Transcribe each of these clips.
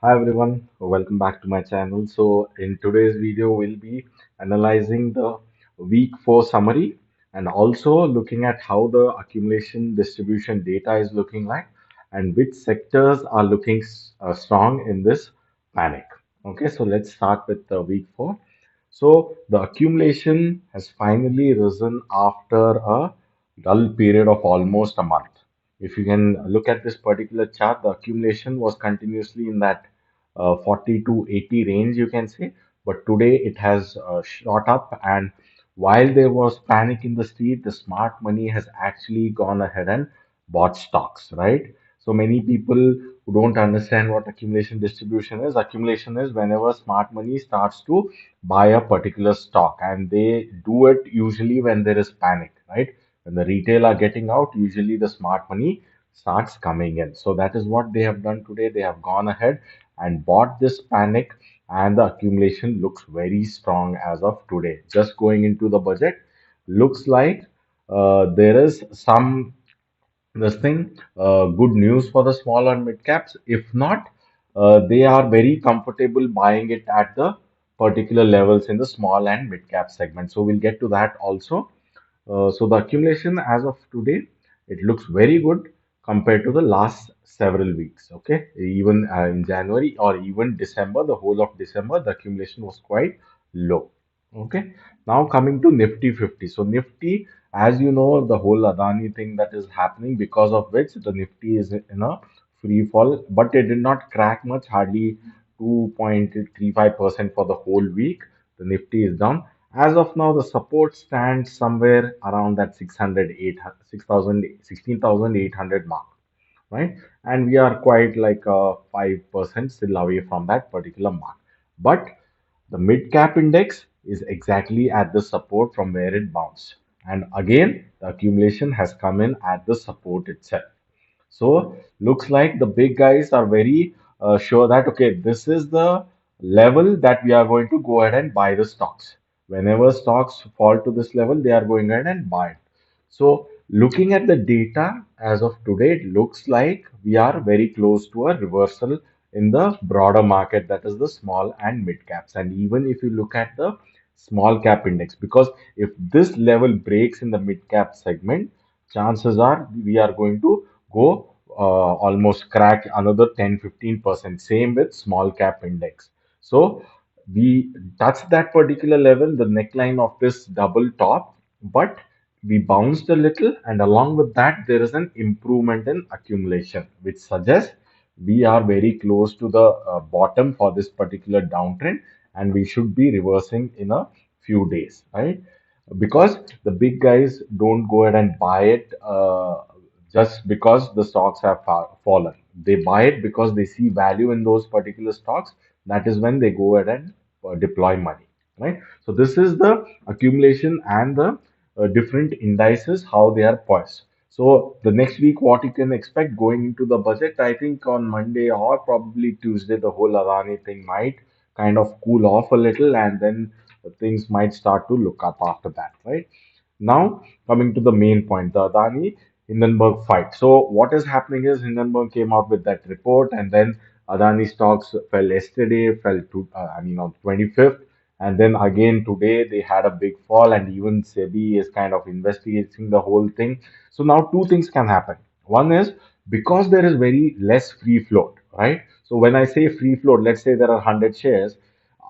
Hi everyone, welcome back to my channel. So in today's video, we'll be analyzing the week 4 summary and also looking at how the accumulation distribution data is looking like and which sectors are looking strong in this panic. Okay, so let's start with the week 4. So the accumulation has finally risen after a dull period of almost a month. If you can look at this particular chart, the accumulation was continuously in that 40 to 80 range, you can say. But today it has shot up, and while there was panic in the street, the smart money has actually gone ahead and bought stocks, right? So many people who don't understand what accumulation distribution is, accumulation is whenever smart money starts to buy a particular stock, and they do it usually when there is panic, right? When the retail are getting out, usually the smart money starts coming in. So that is what they have done today. They have gone ahead and bought this panic, and the accumulation looks very strong as of today. Just going into the budget, looks like there is some this thing good news for the small and mid caps. If not, they are very comfortable buying it at the particular levels in the small and mid cap segment. So we'll get to that also. So the accumulation as of today, it looks very good compared to the last several weeks. Okay, even in January or even December, the whole of December, the accumulation was quite low. Okay, now coming to Nifty 50. So Nifty, as you know, the whole Adani thing that is happening, because of which the Nifty is in a free fall, but it did not crack much, hardly 2.35% for the whole week. The Nifty is down. As of now, the support stands somewhere around that 600, 6,000, 16,800 mark, right? And we are quite like 5% still away from that particular mark. But the mid cap index is exactly at the support from where it bounced. And again, the accumulation has come in at the support itself. So looks like the big guys are very sure that okay, this is the level that we are going to go ahead and buy the stocks. Whenever stocks fall to this level, they are going ahead and buy it. So looking at the data as of today, it looks like we are very close to a reversal in the broader market, that is the small and mid caps. And even if you look at the small cap index, because if this level breaks in the mid cap segment, chances are we are going to go almost crack another 10-15%. Same with small cap index. So we touched that particular level, the neckline of this double top, but we bounced a little, and along with that, there is an improvement in accumulation, which suggests we are very close to the bottom for this particular downtrend, and we should be reversing in a few days, right? Because the big guys don't go ahead and buy it just because the stocks have fallen. They buy it because they see value in those particular stocks. That is when they go ahead and deploy money, right? So this is the accumulation and the different indices, how they are poised. So the next week, what you can expect going into the budget, I think on Monday or probably Tuesday, the whole Adani thing might kind of cool off a little, and then things might start to look up after that, right? Now, coming to the main point, the Adani Hindenburg fight. So, what is happening is Hindenburg came out with that report, and then Adani stocks fell yesterday, fell to, on 25th, and then again today they had a big fall, and even SEBI is kind of investigating the whole thing. So, now two things can happen. One is because there is very less free float, right? So, when I say free float, let's say there are 100 shares,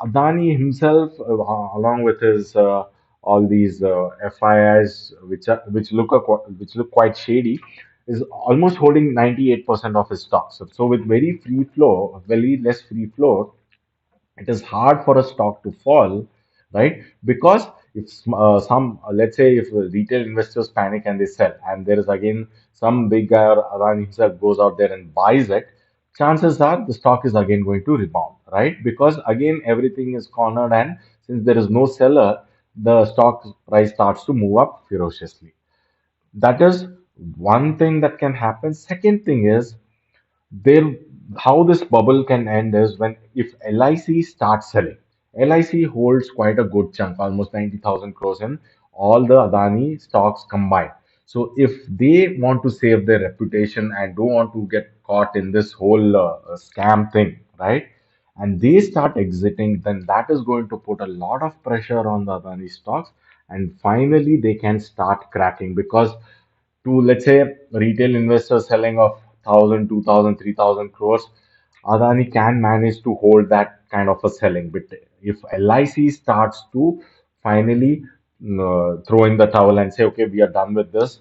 Adani himself, along with his all these FIIs, which look quite shady, is almost holding 98% of his stocks. So with very free flow, very less free flow, it is hard for a stock to fall, right? Because if let's say, if retail investors panic and they sell, and there is again some big guy or Adani himself goes out there and buys it, chances are the stock is again going to rebound, right? Because again, everything is cornered, and since there is no seller, the stock price starts to move up ferociously. That is one thing that can happen. Second thing is, there how this bubble can end is when if LIC starts selling. LIC holds quite a good chunk, almost 90,000 crores in all the Adani stocks combined. So if they want to save their reputation and don't want to get caught in this whole scam thing, right? And they start exiting, then that is going to put a lot of pressure on the Adani stocks, and finally they can start cracking because to let's say retail investors selling of 1,000, 2,000, 3,000 crores, Adani can manage to hold that kind of a selling. But if LIC starts to finally throw in the towel and say, okay, we are done with this,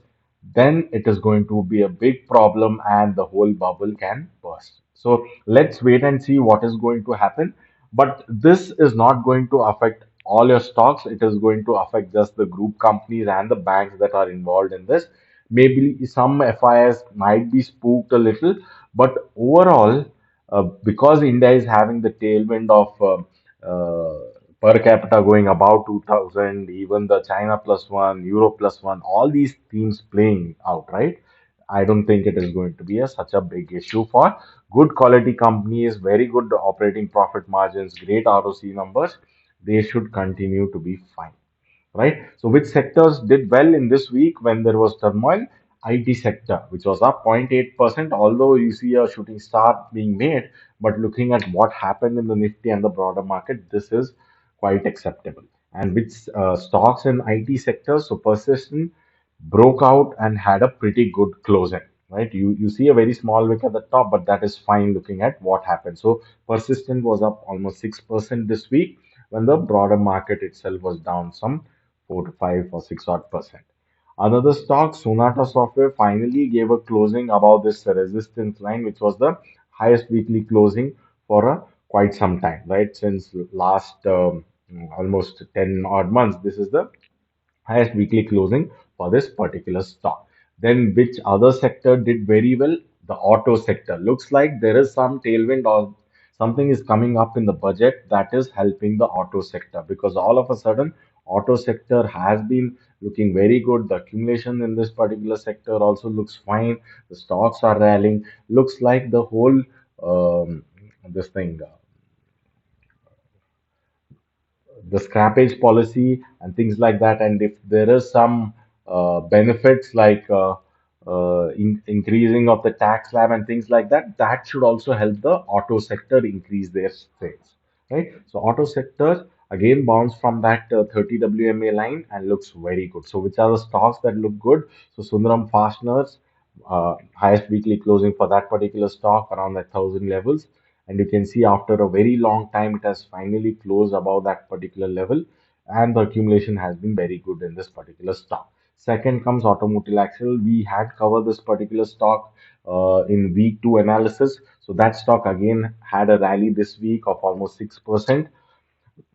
then it is going to be a big problem and the whole bubble can burst. So let's wait and see what is going to happen. But this is not going to affect all your stocks. It is going to affect just the group companies and the banks that are involved in this. Maybe some FIs might be spooked a little, but overall, because India is having the tailwind of per capita going above 2000, even the China plus one, Europe plus one, all these themes playing out, right? I don't think it is going to be such a big issue for good quality companies, very good operating profit margins, great ROC numbers. They should continue to be fine, right? So which sectors did well in this week when there was turmoil? IT sector, which was up 0.8%, although you see a shooting star being made, but looking at what happened in the Nifty and the broader market, this is quite acceptable. And which stocks in IT sectors, so Persistent broke out and had a pretty good closing, right? You see a very small wick at the top, but that is fine looking at what happened. So Persistent was up almost 6% this week when the broader market itself was down some 4 to 5 or 6 odd percent. Another stock, Sonata Software, finally gave a closing above this resistance line, which was the highest weekly closing for quite some time, right? Since last almost 10 odd months, this is the highest weekly closing for this particular stock. Then, which other sector did very well? The auto sector. Looks like there is some tailwind or something is coming up in the budget that is helping the auto sector because all of a sudden, auto sector has been looking very good. The accumulation in this particular sector also looks fine. The stocks are rallying. Looks like the whole this thing the scrappage policy and things like that. And if there is some benefits like increasing of the tax slab and things like that, that should also help the auto sector increase their sales, right? So auto sector again bounced from that 30 WMA line and looks very good. So which are the stocks that look good? So Sundaram Fasteners, highest weekly closing for that particular stock around the 1,000 levels, and you can see after a very long time it has finally closed above that particular level, and the accumulation has been very good in this particular stock. Second comes Automotive Axle. We had covered this particular stock in week 2 analysis. So that stock again had a rally this week of almost 6%.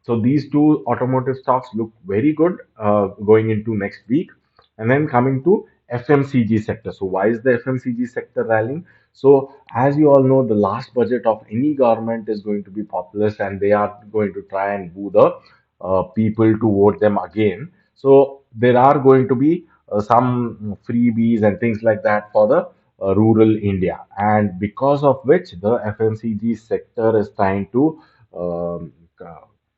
So these two automotive stocks look very good going into next week. And then coming to FMCG sector. So why is the FMCG sector rallying? So as you all know, the last budget of any government is going to be populist, and they are going to try and woo the people to vote them again. So there are going to be some freebies and things like that for the rural India, and because of which the FMCG sector is trying to um,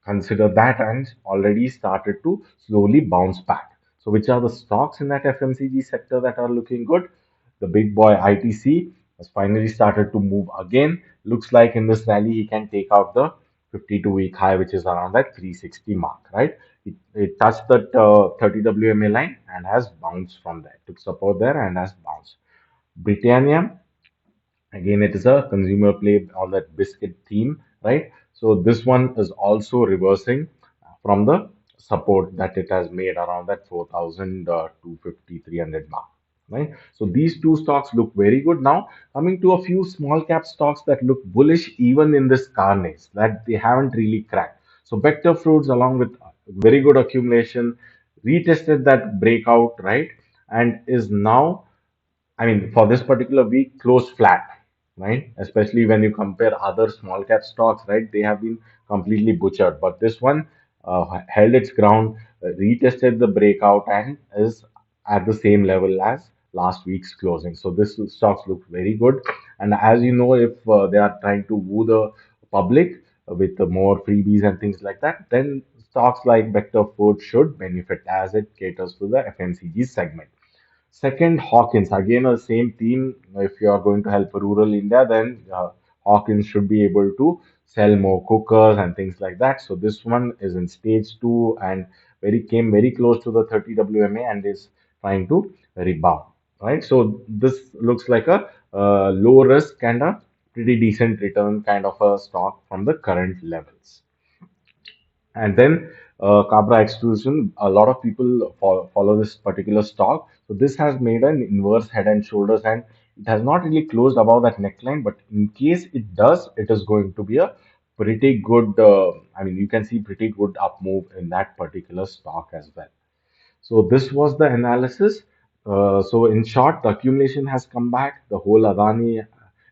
consider that and already started to slowly bounce back. So, which are the stocks in that FMCG sector that are looking good? The big boy ITC has finally started to move again. Looks like in this rally he can take out the 52-week high, which is around that 360 mark, right? It touched that 30 WMA line and has bounced from there. Took support there and has bounced. Britannia, again, it is a consumer play on that biscuit theme, right? So this one is also reversing from the support that it has made around that 4,000 250 300 mark, right? So these two stocks look very good. Now coming to a few small cap stocks that look bullish even in this carnage that they haven't really cracked. So Vector Fruits, along with very good accumulation, retested that breakout, right, and is now, I mean, for this particular week, closed flat, right? Especially when you compare other small cap stocks, right? They have been completely butchered. But this one held its ground, retested the breakout, and is at the same level as last week's closing. So this stocks look very good. And as you know, if they are trying to woo the public with more freebies and things like that, then stocks like Vector Food should benefit as it caters to the FMCG segment. Second, Hawkins. Again, the same theme. If you are going to help rural India, then Hawkins should be able to sell more cookers and things like that. So this one is in stage two and came very close to the 30 WMA and is trying to rebound. Right. So this looks like a low risk and a pretty decent return kind of a stock from the current levels. And then Cabra Exclusion, a lot of people follow this particular stock. So this has made an inverse head and shoulders, and it has not really closed above that neckline. But in case it does, it is going to be a pretty good. I mean, you can see pretty good up move in that particular stock as well. So this was the analysis. So in short, the accumulation has come back. The whole Adani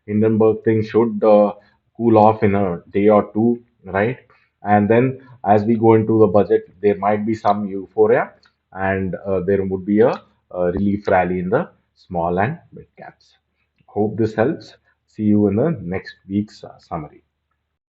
Hindenburg thing should cool off in a day or two, right? And then as we go into the budget, there might be some euphoria, and there would be a relief rally in the small and mid caps. Hope this helps. See you in the next week's summary.